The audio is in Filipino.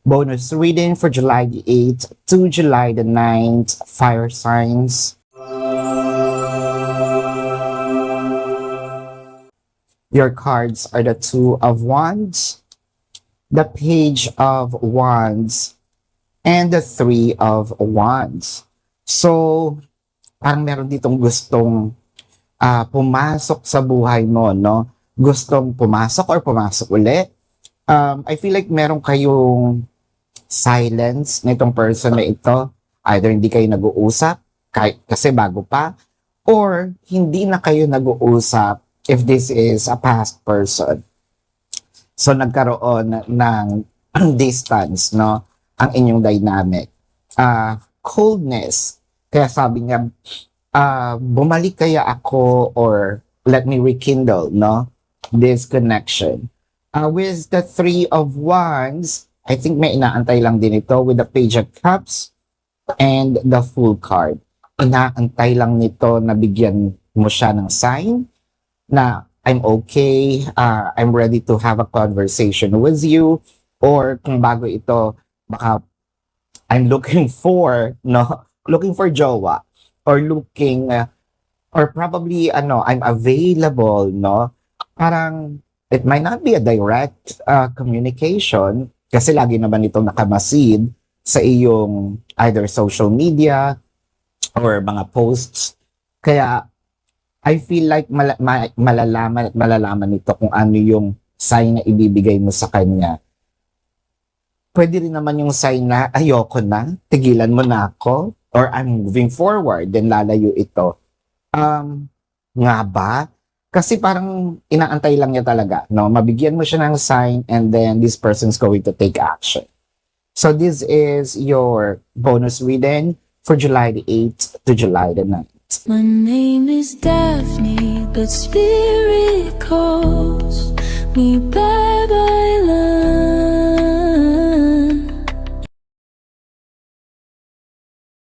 Bonus reading for July the 8th to July the 9th, fire signs. Your cards are the Two of Wands, the Page of Wands, and the Three of Wands. So, parang meron ditong gustong pumasok sa buhay mo, no? Gustong pumasok or pumasok ulit. I feel like meron kayong silence nitong person na ito. Either hindi kayo nag-uusap, kasi bago pa, or hindi na kayo nag-uusap if this is a past person. So, nagkaroon ng distance, no? Ang inyong dynamic. Coldness. Kaya sabi niya, bumalik kaya ako or let me rekindle, no? This connection. With the Three of Wands, I think may inaantay lang din ito with the Page of Cups and the Fool card. Inaantay lang nito na bigyan mo siya ng sign na I'm okay, I'm ready to have a conversation with you, or kung bago ito, baka I'm looking for, no? Looking for jowa, or looking, or probably, I'm available, no? Parang, it might not be a direct communication, kasi lagi naman itong nakamasid sa iyong either social media or mga posts. Kaya, I feel like malalaman at malalaman nito kung ano yung sign na ibibigay mo sa kanya. Pwede rin naman yung sign na ayoko na, tigilan mo na ako, or I'm moving forward, then lalayo ito. Nga ba? Kasi parang inaantay lang niya talaga, no? Mabigyan mo siya ng sign and then this person's going to take action. So this is your bonus reading for July the 8th to July the 9th. My name is Daphne, but spirit calls me bye bye.